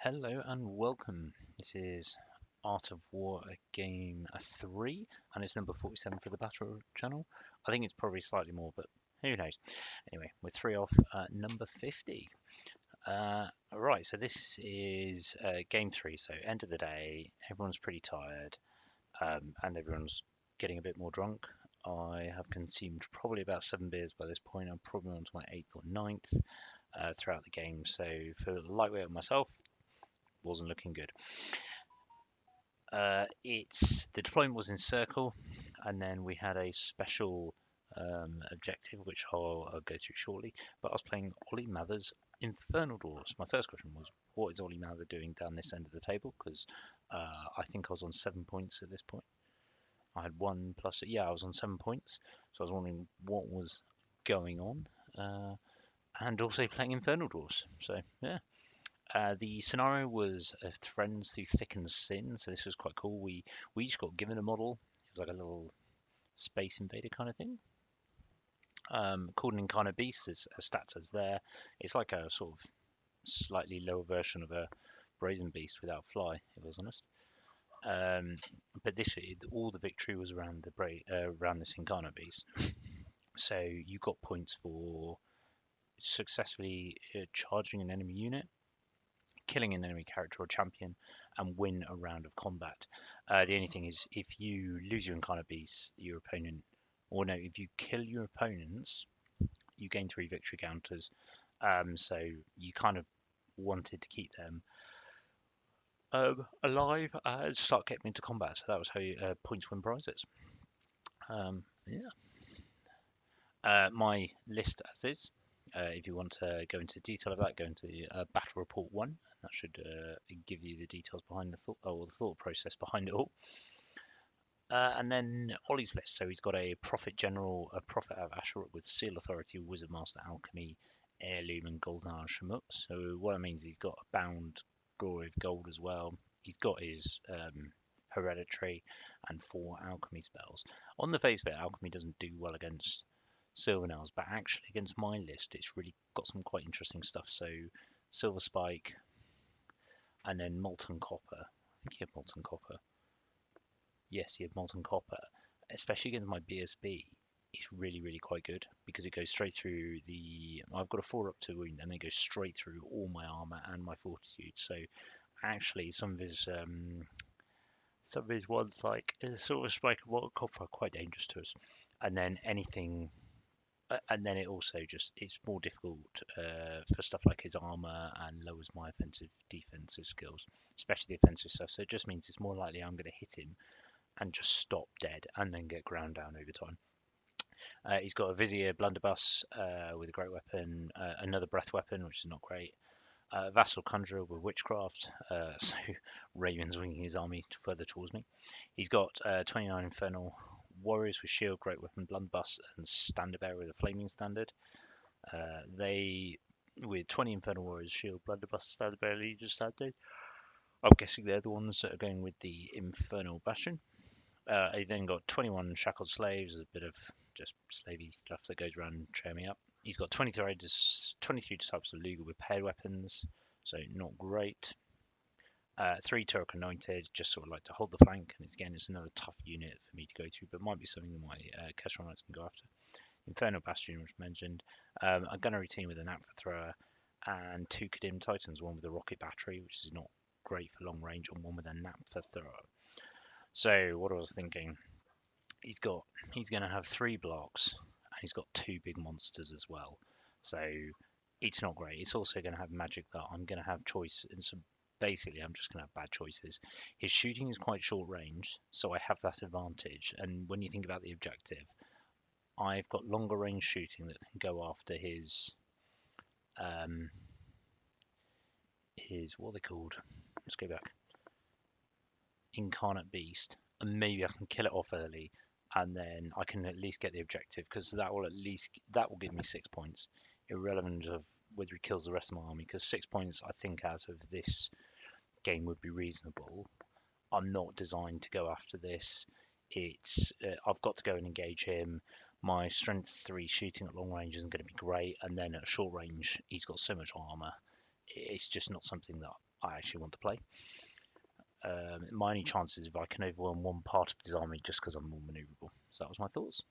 Hello and welcome. This is Art of War Game 3, and it's number 47 for the Battle channel. I think it's probably slightly more, but who knows. Anyway, we're 3 off number 50. Right, so this is game 3, so end of the day, everyone's pretty tired, and everyone's getting a bit more drunk. I have consumed probably about 7 beers by this point. I'm probably on to my 8th or ninth throughout the game, so for lightweight myself, wasn't looking good. It's the deployment was in Circle, and then we had a special objective which I'll go through shortly. But I was playing Ollie Mather's Infernal Dwarfs. My first question was, what is Ollie Mather doing down this end of the table? Because I think I was on 7 points at this point. I had one plus, yeah, I was on 7 points. So I was wondering what was going on, and also playing Infernal Dwarfs. So yeah, the scenario was friends through thick and sin, so this was quite cool. We each got given a model. It was like a little space invader kind of thing, called an Incarnate Beast as stats as there. It's like a sort of slightly lower version of a Brazen Beast without fly, if I was honest. But this all the victory was around around this Incarnate Beast. So you got points for successfully charging an enemy unit, killing an enemy character or champion, and win a round of combat. The only thing is, if you lose your Incarnate Beast, your opponent, or no, if you kill your opponents, you gain 3 victory counters. So you kind of wanted to keep them alive and start getting into combat. So that was how you points win prizes. Yeah. My list as is. If you want to go into detail of that, go into Battle Report 1. That should give you the details behind the thought, or the thought process behind it all. And then Ollie's list. So he's got a Prophet General, a Prophet of Asherut with Seal Authority, Wizard Master Alchemy, Heirloom, and Golden Hour Shamut. So what that means is he's got a bound Glory of Gold as well. He's got his Hereditary and 4 Alchemy spells. On the face of it, Alchemy doesn't do well against Sylvanels, but actually against my list, it's really got some quite interesting stuff. So Silver Spike, and then Molten Copper. I think you have Molten Copper. Yes, you have Molten Copper, especially against my BSB. It's really, really quite good because it goes straight through the. I've got a 4 up to wound, and it goes straight through all my armor and my fortitude. So actually, some of his ones like Silver Spike and Molten Copper are quite dangerous to us. And then anything and then it also just it's more difficult for stuff like his armor and lowers my offensive defensive skills, especially the offensive stuff. So it just means it's more likely I'm going to hit him and just stop dead and then get ground down over time. He's got a Vizier Blunderbuss with a great weapon, another breath weapon, which is not great. Vassal Conjurer with Witchcraft, so Raven's winging his army further towards me. He's got 29 Infernal Warriors with Shield, Great Weapon, Blunderbuss, and Standard Bearer with a Flaming Standard. They, with 20 Infernal Warriors, Shield, Blunderbuss, Standard Bearer, Legion Standard. I'm guessing they're the ones that are going with the Infernal Bastion. He then got 21 Shackled Slaves, a bit of just slavey stuff that goes around tearing me up. He's got 23 Disciples of Luger with paired weapons, so not great. 3 Turok Anointed, just sort of like to hold the flank, and again, it's another tough unit for me to go through, but might be something that my Kestron Knights can go after. Infernal Bastion, which mentioned, a gunnery team with an Aptha Thrower, and 2 Kadim Titans, one with a rocket battery, which is not great for long range, and one with a Naphtha Thrower. So what I was thinking, he's going to have 3 blocks, and he's got 2 big monsters as well. So it's not great. It's also going to have magic that I'm going to have choice, and so basically I'm just going to have bad choices. His shooting is quite short range, so I have that advantage. And when you think about the objective, I've got longer range shooting that can go after his what are they called? Let's go back. Incarnate Beast, and maybe I can kill it off early, and then I can at least get the objective because that will give me 6 points, irrelevant of whether he kills the rest of my army. Because 6 points, I think, out of this game would be reasonable. I'm not designed to go after this. It's I've got to go and engage him. My strength 3 shooting at long range isn't going to be great, and then at short range he's got so much armor. It's just not something that I actually want to play. My only chance is if I can overwhelm one part of his army just because I'm more maneuverable. So that was my thoughts.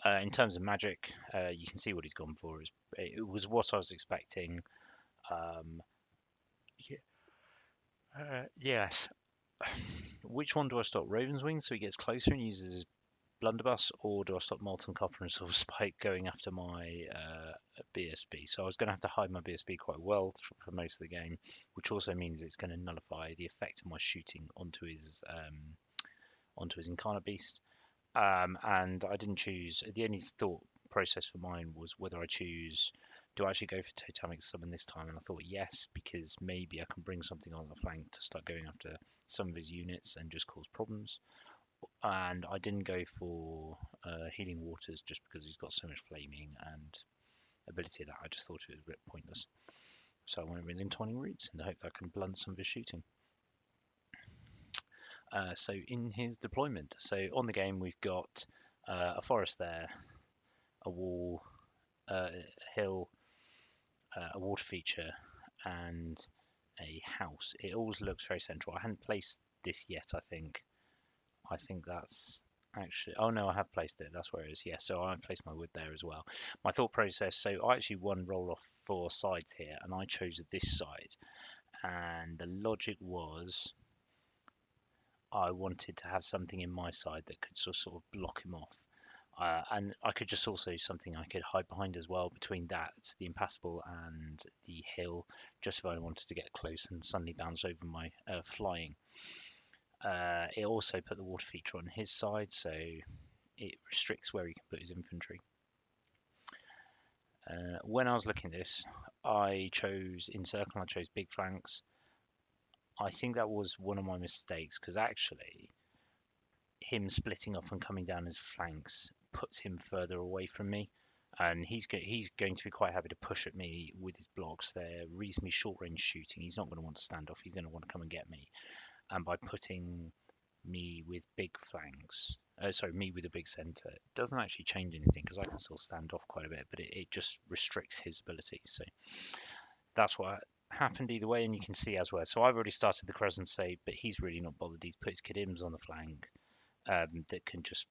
In terms of magic, you can see what he's gone for. It was what I was expecting. Um, yes. Which one do I stop? Raven's Wing so he gets closer and uses his blunderbuss, or do I stop Molten Copper and Silver Spike going after my BSB? So I was going to have to hide my BSB quite well for most of the game, which also means it's going to nullify the effect of my shooting onto his Incarnate Beast. And I didn't choose. The only thought process for mine was whether I choose. Do I actually go for Totemic Summon this time? And I thought yes, because maybe I can bring something on the flank to start going after some of his units and just cause problems. And I didn't go for Healing Waters just because he's got so much flaming and ability that I just thought it was a bit pointless. So I went with Entwining Roots in the hope that I can blunt some of his shooting. So in his deployment, so on the game we've got a forest there, a wall, a hill, a water feature, and a house. It always looks very central. I hadn't placed this yet, I think. I think that's actually, oh no, I have placed it. That's where it is. Yeah, so I placed my wood there as well. My thought process, so I actually won roll off 4 sides here, and I chose this side. And the logic was I wanted to have something in my side that could sort of block him off. And I could just also something I could hide behind as well between that, the impassable and the hill, just if I wanted to get close and suddenly bounce over my flying. It also put the water feature on his side, so it restricts where he can put his infantry. When I was looking at this, I chose in circle, I chose big flanks. I think that was one of my mistakes because actually him splitting off and coming down his flanks puts him further away from me, and he's going to be quite happy to push at me with his blocks. They're reasonably short range shooting. He's not going to want to stand off. He's going to want to come and get me. And by putting me with big flanks, me with a big center, it doesn't actually change anything because I can still stand off quite a bit, but it just restricts his ability. So that's what happened either way, and you can see as well. So I've already started the Crescent Save, but he's really not bothered. He's put his Kadims on the flank that can just,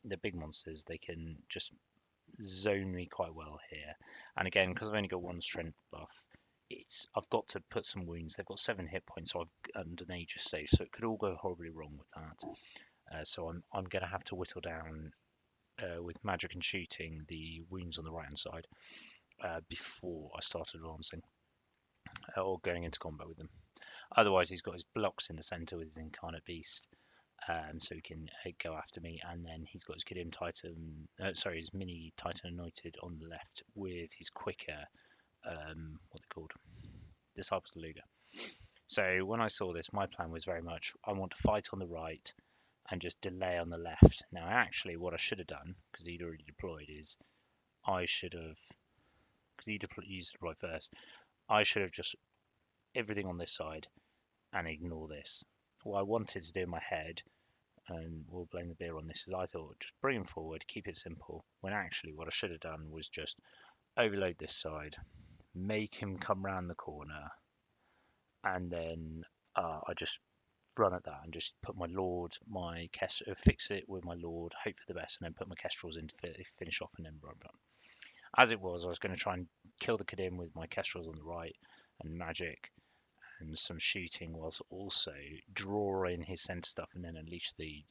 the big monsters, they can just zone me quite well here. And again, because I've only got 1 strength buff, I've got to put some wounds. They've got 7 hit points, so I've and an Aegis save, so it could all go horribly wrong with that. So I'm going to have to whittle down with magic and shooting the wounds on the right hand side before I start advancing or going into combat with them. Otherwise, he's got his blocks in the center with his Incarnate Beast, so he can go after me. And then he's got his Kadim Titan, his mini Titan Anointed on the left with his quicker, what they called, Disciples of Luga. So when I saw this, my plan was very much I want to fight on the right and just delay on the left. Now, actually, what I should have done, because he'd already deployed, is I should have, because he used to deploy first, I should have just everything on this side and ignore this. What I wanted to do in my head, and we'll blame the beer on this, is I thought just bring him forward, keep it simple, when actually what I should have done was just overload this side, make him come round the corner, and then I just run at that and just put my Lord, fix it with my Lord, hope for the best, and then put my Kestrels in to finish off and then run. As it was, I was going to try and kill the Kadim with my Kestrels on the right and magic and some shooting, whilst also draw in his centre stuff and then unleash the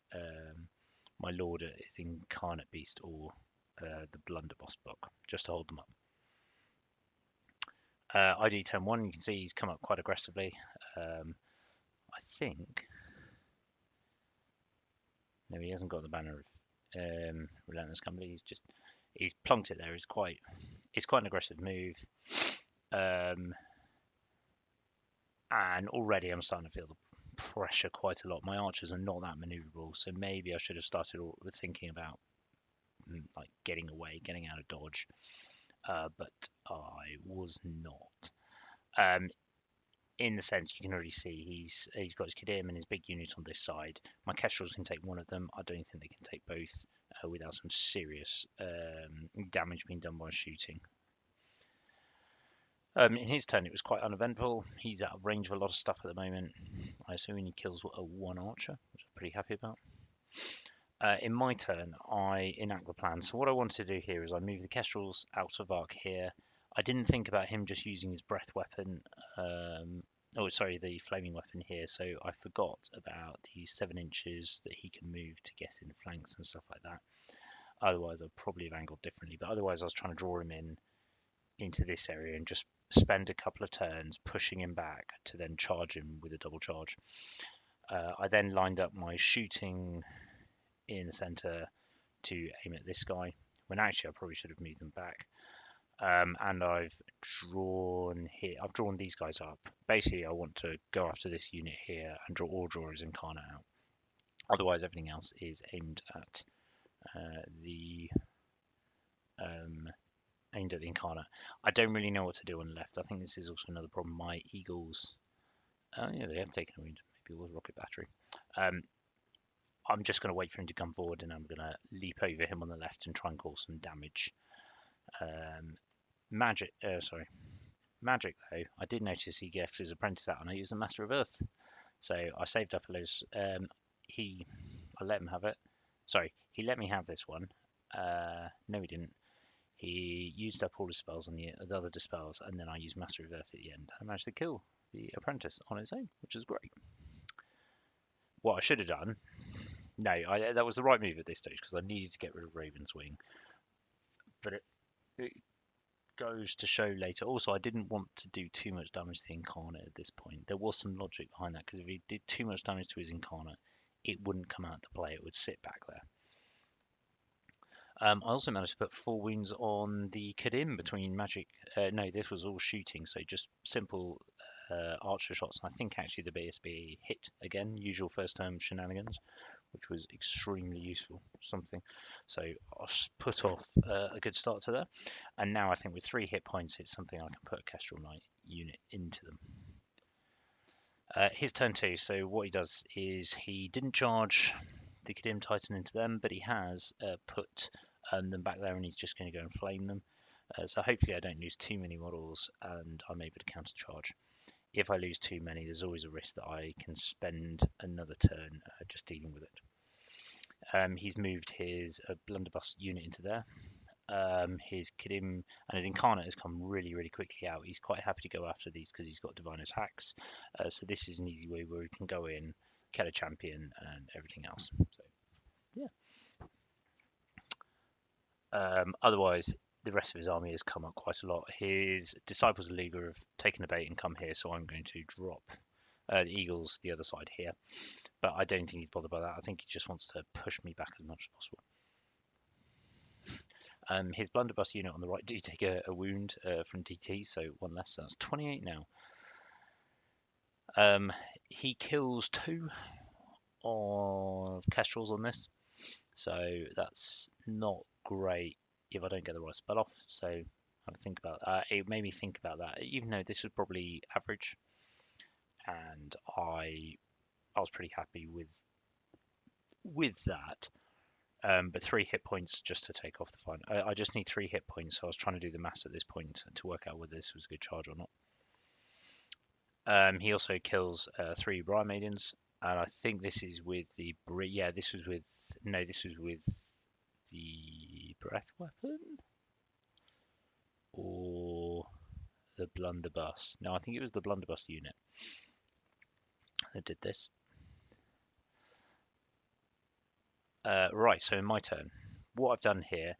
my Lord at his Incarnate Beast or the Blunderbuss block just to hold them up. ID turn 1, you can see he's come up quite aggressively. I think no, he hasn't got the banner of Relentless Company. He's plunked it there. It's quite an aggressive move. And already I'm starting to feel the pressure quite a lot. My archers are not that maneuverable, so maybe I should have started with thinking about like getting away, getting out of dodge, but I was not. In the sense, you can already see he's got his Kadim and his big unit on this side. My Kestrels can take one of them. I don't think they can take both without some serious damage being done by shooting. In his turn, it was quite uneventful. He's out of range of a lot of stuff at the moment. I assume he kills a one archer, which I'm pretty happy about. In my turn, I enact the plan. So what I wanted to do here is I move the Kestrels out of arc here. I didn't think about him just using his breath weapon. Oh, sorry, the flaming weapon here. So I forgot about the 7 inches that he can move to get in flanks and stuff like that. Otherwise, I'd probably have angled differently. But otherwise, I was trying to draw him in into this area and just spend a couple of turns pushing him back to then charge him with a double charge. I then lined up my shooting in the center to aim at this guy, when actually I probably should have moved them back. And I've drawn here. I've drawn these guys up. Basically, I want to go after this unit here and draw his incarnate out. Otherwise, everything else is aimed at the incarnate. I don't really know what to do on the left. I think this is also another problem. My eagles, yeah, they have taken a wound. Maybe it was rocket battery. I'm just going to wait for him to come forward, and I'm going to leap over him on the left and try and cause some damage. Magic though, I did notice he left his apprentice out, and I used the Master of Earth. So I saved up a load. I let him have it. Sorry, he let me have this one. No, he didn't. He used up all the spells on the other dispels, and then I used Master of Earth at the end. I managed to kill the apprentice on its own, which is great. What I should have done, that was the right move at this stage because I needed to get rid of Raven's Wing. But it goes to show later. Also, I didn't want to do too much damage to the incarnate at this point. There was some logic behind that because if he did too much damage to his incarnate, it wouldn't come out to play. It would sit back there. I also managed to put 4 wounds on the Kadim between magic. No, this was all shooting, so just simple archer shots. I think actually the BSB hit again, usual first term shenanigans, which was extremely useful. So I've put off a good start to there, and now I think with 3 hit points, it's something I can put a Kestrel Knight unit into them. His turn 2. So what he does is he didn't charge the Kadim Titan into them, but he has put them back there, and he's just going to go and flame them. So hopefully I don't lose too many models, and I'm able to counter charge. If I lose too many, there's always a risk that I can spend another turn just dealing with it. He's moved his blunderbuss unit into there. His Kadim and his incarnate has come really, really quickly out. He's quite happy to go after these because he's got divine attacks. So this is an easy way where he can go in, kill a champion, and everything else. So yeah. Otherwise, the rest of his army has come up quite a lot. His disciples of Liga have taken the bait and come here, so I'm going to drop the eagles the other side here. But I don't think he's bothered by that. I think he just wants to push me back as much as possible. His blunderbuss unit on the right do take a wound from DT, so 1 less, so that's 28 now. He kills 2 of Kestrels on this, so that's not great if I don't get the right spell off. So I have to think about that. It made me think about that, even though this was probably average, and I was pretty happy with that. But 3 hit points just to take off the fine. I just need 3 hit points, so I was trying to do the maths at this point to work out whether this was a good charge or not. He also kills 3 Briar Maidens, and I think this is with the this was with the breath weapon or the blunderbuss. No, I think it was the blunderbuss unit that did this. Right, so in my turn, what I've done here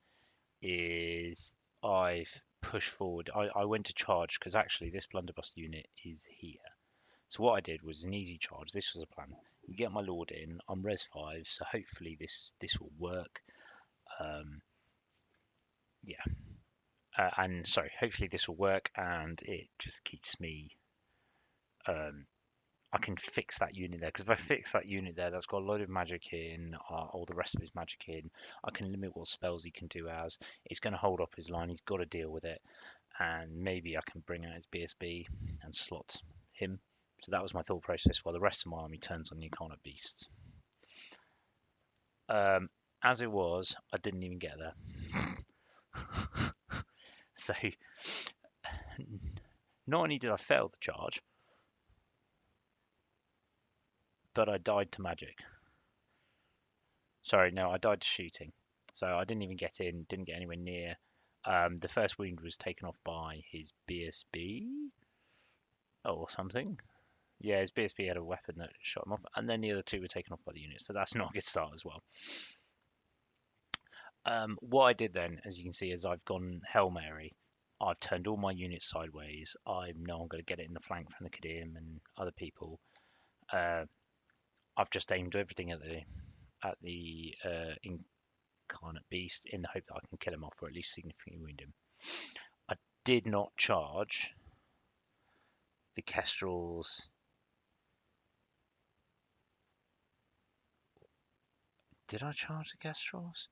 is I've pushed forward. I went to charge because actually this blunderbuss unit is here. So what I did was an easy charge. This was a plan. You get my lord in. I'm res 5, so hopefully this will work. Yeah, and sorry, hopefully this will work, and it just keeps me. I can fix that unit there because if I fix that unit there, that's got a load of magic in, all the rest of his magic in. I can limit what spells he can do as. It's going to hold up his line. He's got to deal with it, and maybe I can bring out his BSB and slot him. So that was my thought process while the rest of my army turns on the incarnate beasts. As it was, I didn't even get there. So Not only did I fail the charge, but I died to magic. Sorry, no, I died to shooting. So I didn't even get in, didn't get anywhere near. The first wound was taken off by his BSB or something. Yeah, his BSB had a weapon that shot him off, and then the other two were taken off by the unit. So that's not a good start as well. What I did then, as you can see, is I've gone Hail Mary. I've turned all my units sideways. I know I'm going to get it in the flank from the Kadim and other people. I've just aimed everything at the Incarnate Beast in the hope that I can kill him off or at least significantly wound him. I did not charge the Kestrels. Did I charge the Kestrels?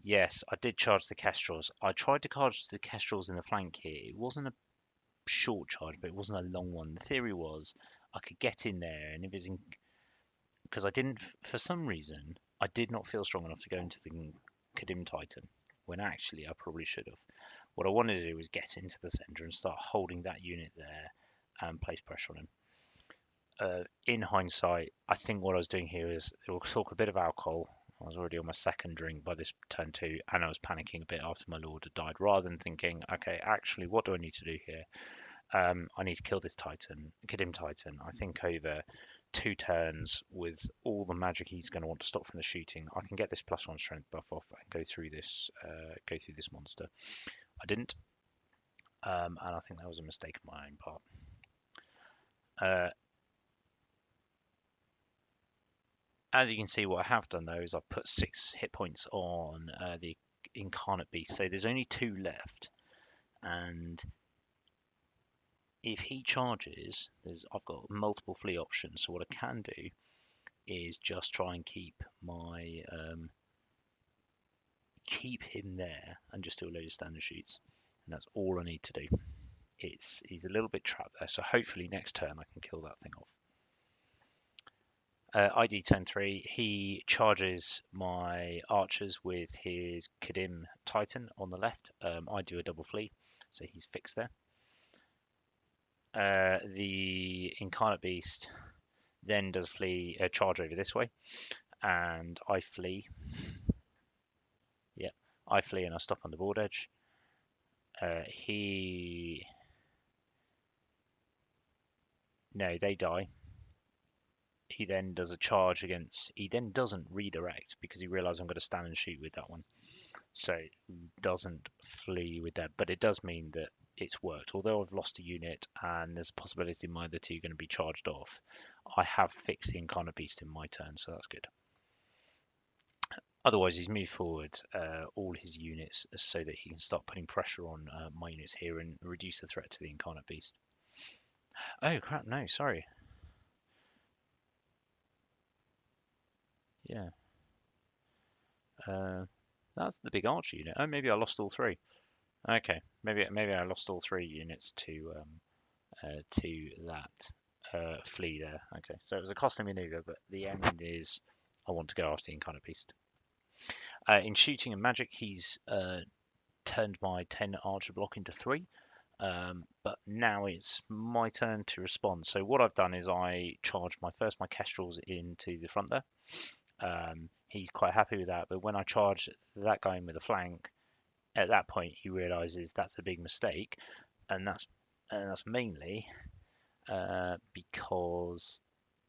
Yes, I did charge the Kestrels. I tried to charge the Kestrels in the flank here. It wasn't a short charge, but it wasn't a long one. The theory was I could get in there, and if it's in, because I didn't, for some reason, I did not feel strong enough to go into the Kadim Titan, when actually I probably should have. What I wanted to do was get into the center and start holding that unit there and place pressure on him. In hindsight, I think what I was doing here is it will talk a bit of alcohol. I was already on my second drink by this turn 2, and I was panicking a bit after my lord had died, rather than thinking, okay, actually, what do I need to do here? I need to kill this Titan, Kadim Titan. I think over 2 turns with all the magic he's going to want to stop from the shooting, I can get this +1 strength buff off and go through this monster. I didn't, and I think that was a mistake on my own part. As you can see, what I have done though is I've put 6 hit points on the Incarnate Beast, so there's only 2 left, and if he charges, I've got multiple flee options. So what I can do is just try and keep him there and just do a load of standard shoots, and that's all I need to do. He's a little bit trapped there, so hopefully next turn I can kill that thing off. ID turn 3, he charges my archers with his Kadim Titan on the left. I do a double flee, so he's fixed there. The Incarnate Beast then does flee charge over this way, and I flee. Yep, I flee and I stop on the board edge. No, they die. He then does a charge against. He then doesn't redirect because he realizes I'm going to stand and shoot with that one. So doesn't flee with that, but it does mean that it's worked. Although I've lost a unit and there's a possibility my other two are going to be charged off, I have fixed the Incarnate Beast in my turn, so that's good. Otherwise, he's moved forward all his units so that he can start putting pressure on my units here and reduce the threat to the Incarnate Beast. Oh crap, no, sorry. Yeah. That's the big archer unit. Oh, maybe I lost all 3. Okay, maybe I lost all 3 units to that flee there. Okay, so it was a costly maneuver, but the end is I want to go after the Incarnate Beast. In shooting and magic, he's turned my 10 archer block into 3. But now it's my turn to respond. So what I've done is I charged my Kestrels into the front there. He's quite happy with that, but when I charge that guy in with a flank, at that point he realizes that's a big mistake, and that's mainly because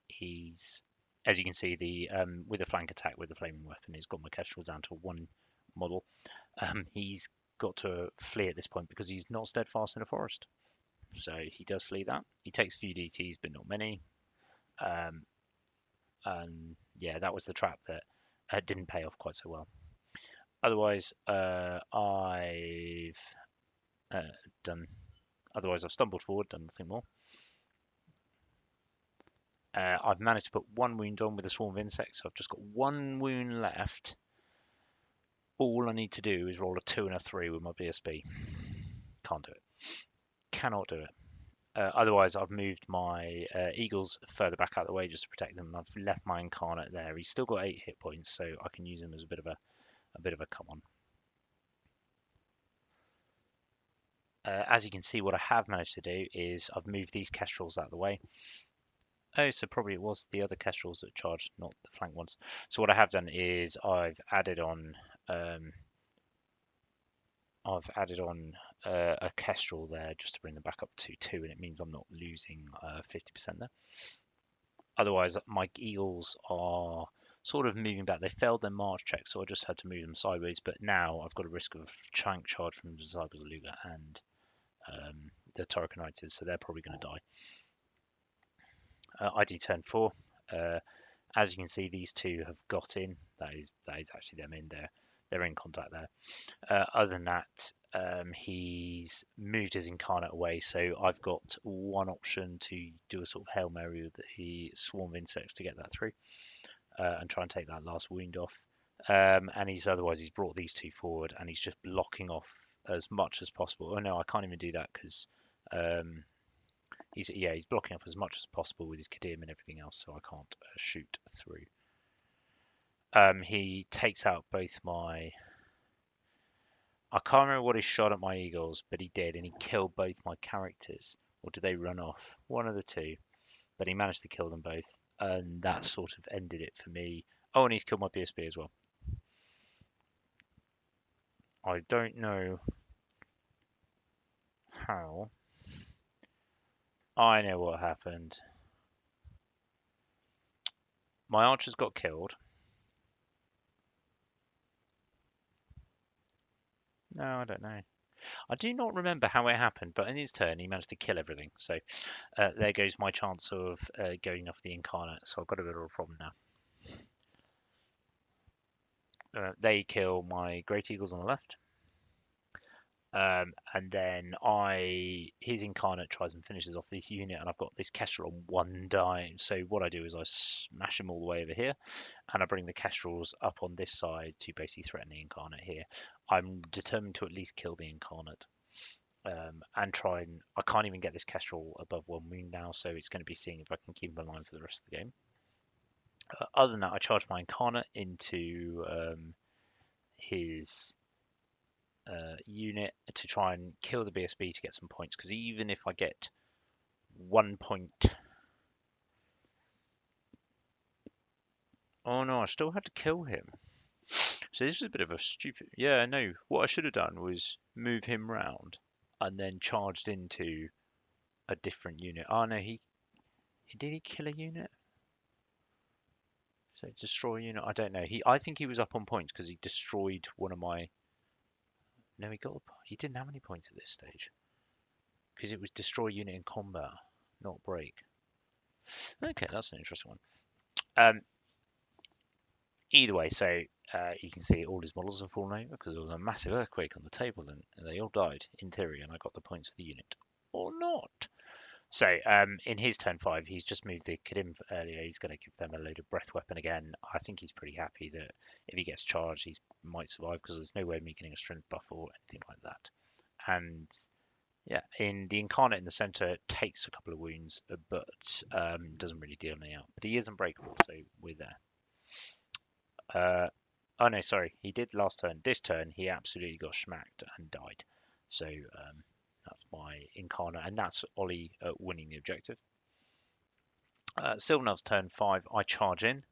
he's, as you can see, the with a flank attack with the flaming weapon, he's got my Kestrel down to 1 model. He's got to flee at this point because he's not steadfast in a forest. So he does flee that. He takes a few DTs, but not many. And yeah, that was the trap that didn't pay off quite so well. Otherwise, I've stumbled forward, done nothing more. I've managed to put 1 wound on with a swarm of insects. So I've just got 1 wound left. All I need to do is roll a 2 and a 3 with my BSB. Can't do it. Cannot do it. Otherwise, I've moved my eagles further back out of the way just to protect them. I've left my Incarnate there. He's still got 8 hit points, so I can use him as a bit of a come on. As you can see, what I have managed to do is I've moved these kestrels out of the way. Oh, so probably it was the other kestrels that charged, not the flank ones. So what I have done is um, a kestrel there just to bring them back up to 2, and it means I'm not losing 50% there. Otherwise, my eagles are sort of moving back. They failed their march check, so I just had to move them sideways. But now I've got a risk of tank charge from the Zybergaluga and the Toraconites, so they're probably going to die. ID turn 4. As you can see, these two have got in. That is actually them in there. They're in contact there. Other than that, he's moved his incarnate away, so I've got one option to do a sort of Hail Mary with the swarm of insects to get that through and try and take that last wound off. And he's brought these two forward and he's just blocking off as much as possible. Oh no, I can't even do that because he's blocking off as much as possible with his Kadim and everything else, so I can't shoot through. He takes out both my. I can't remember what he shot at my eagles, but he did, and he killed both my characters. Or did they run off? One of the two. But he managed to kill them both, and that sort of ended it for me. Oh, and he's killed my BSB as well. I don't know how. I know what happened. My archers got killed. No, I don't know. I do not remember how it happened, but in his turn, he managed to kill everything. So there goes my chance of going off the incarnate. So I've got a bit of a problem now. They kill my great eagles on the left. And then his incarnate tries and finishes off the unit, and I've got this kestrel on 1 dime. So what I do is I smash him all the way over here, and I bring the kestrels up on this side to basically threaten the incarnate here. I'm determined to at least kill the incarnate. And try and I can't even get this kestrel above 1 wound now, so it's going to be seeing if I can keep him alive for the rest of the game. Other than that, I charge my incarnate into his unit to try and kill the BSB to get some points, because even if I get 1 point. Oh no, I still had to kill him. So this is a bit of a stupid. Yeah, no. What I should have done was move him round and then charged into a different unit. Oh no, did he kill a unit? So destroy a unit. I don't know. I think he was up on points because he destroyed one of my. No, he didn't have any points at this stage because it was destroy unit in combat, not break. Okay, that's an interesting one. Either way, so you can see all his models have fallen over because there was a massive earthquake on the table and they all died in theory, and I got the points for the unit or not. So in his turn 5, he's just moved the Kadim earlier. He's going to give them a load of breath weapon again. I think he's pretty happy that if he gets charged, he might survive because there's no way of me getting a strength buff or anything like that. And yeah, in the incarnate in the center takes a couple of wounds, but doesn't really deal any out. But he is unbreakable, so we're there. Oh no, sorry, he did last turn. This turn, he absolutely got schmacked and died. So that's my incarnate, and that's Ollie winning the objective. Sylvanov's turn 5, I charge in,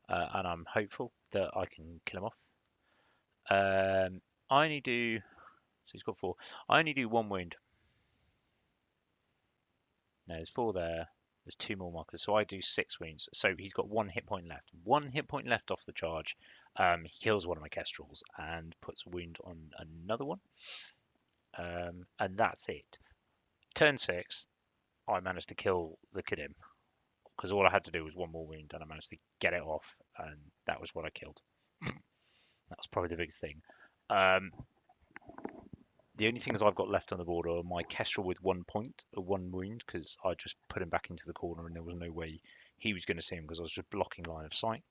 and I'm hopeful that I can kill him off. I only do, so he's got 4. I only do 1 wound. No, there's 4 there. There's 2 more markers, so I do 6 wounds. So he's got 1 hit point left. 1 hit point left off the charge. He kills one of my kestrels and puts a wound on another one. And that's it. Turn 6, I managed to kill the Kadim because all I had to do was 1 more wound, and I managed to get it off, and that was what I killed. That was probably the biggest thing. The only things I've got left on the board are my kestrel with 1 point, or 1 wound, because I just put him back into the corner, and there was no way he was going to see him because I was just blocking line of sight.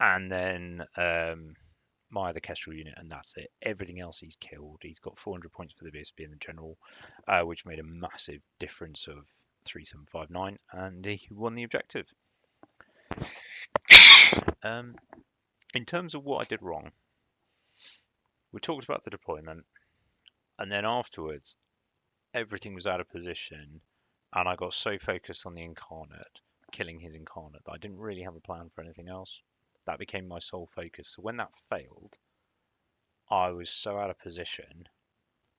And then my other kestrel unit, and that's it. Everything else he's killed. He's got 400 points for the BSB and the general, which made a massive difference of 3759, and he won the objective. In terms of what I did wrong, We talked about the deployment, and then afterwards, everything was out of position, and I got so focused on the incarnate, killing his incarnate, that I didn't really have a plan for anything else. That became my sole focus. So when that failed, I was so out of position.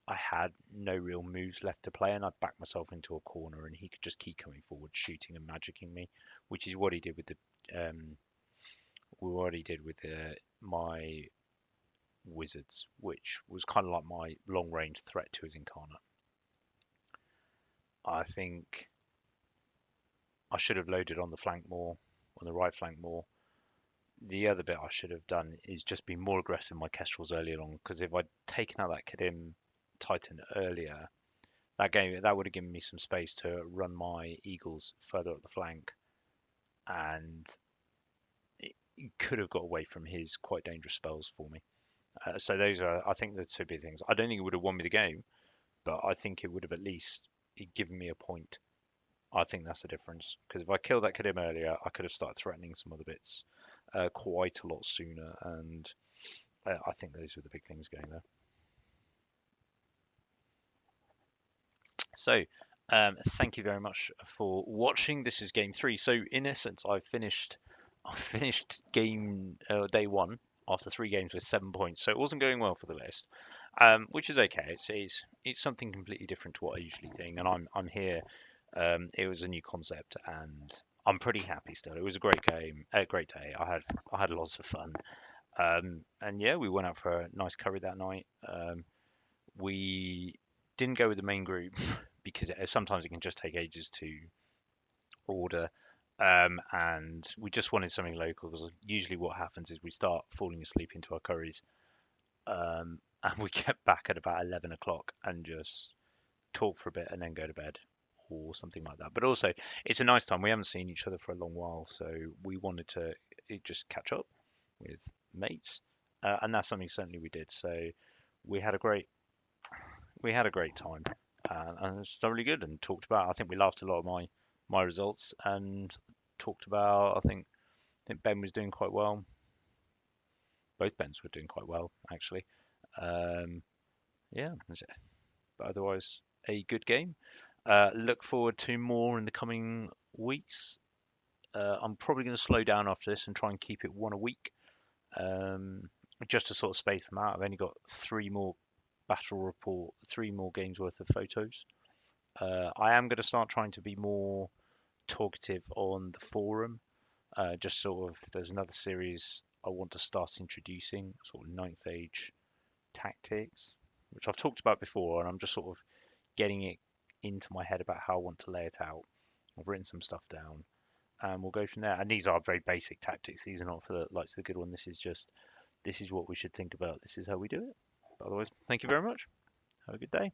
I had no real moves left to play, and I backed myself into a corner, and he could just keep coming forward, shooting and magicking me, which is what he did with the what he did with my wizards, which was kind of like my long range threat to his incarnate. I think I should have loaded on the flank more, on the right flank more. The other bit I should have done is just be more aggressive in my kestrels earlier on, because if I'd taken out that Kadim Titan earlier, that would have given me some space to run my eagles further up the flank, and it could have got away from his quite dangerous spells for me. So those are, I think, the two big things. I don't think it would have won me the game, but I think it would have at least given me a point. I think that's the difference, because if I killed that Kadim earlier, I could have started threatening some other bits quite a lot sooner, and I think those were the big things going there. So, thank you very much for watching. This is game three. So, in essence, I finished game day one after 3 games with 7 points. So it wasn't going well for the list, which is okay. It's something completely different to what I usually think, and I'm here. It was a new concept, and I'm pretty happy still. It was a great game, a great day. I had lots of fun, and yeah, we went out for a nice curry that night. We didn't go with the main group because sometimes it can just take ages to order. And we just wanted something local, because usually what happens is we start falling asleep into our curries, and we get back at about 11 o'clock and just talk for a bit and then go to bed or something like that. But also, it's a nice time. We haven't seen each other for a long while, so we wanted to just catch up with mates, and that's something certainly we did. So we had a great we had a great time, and it's thoroughly good. And talked about. I think we laughed a lot at my results, and talked about. I think Ben was doing quite well. Both Bens were doing quite well, actually. Um, yeah, that's it. But otherwise, a good game. Look forward to more in the coming weeks. I'm probably going to slow down after this and try and keep it one a week, um, just to sort of space them out. I've only got three more games worth of photos. I am going to start trying to be more talkative on the forum. Just sort of, there's another series I want to start introducing, sort of ninth age tactics, which I've talked about before, and I'm just sort of getting it into my head about how I want to lay it out. I've written some stuff down, and we'll go from there. And these are very basic tactics. These are not for the likes of the good one. This is what we should think about. This is how we do it. But otherwise, thank you very much. Have a good day.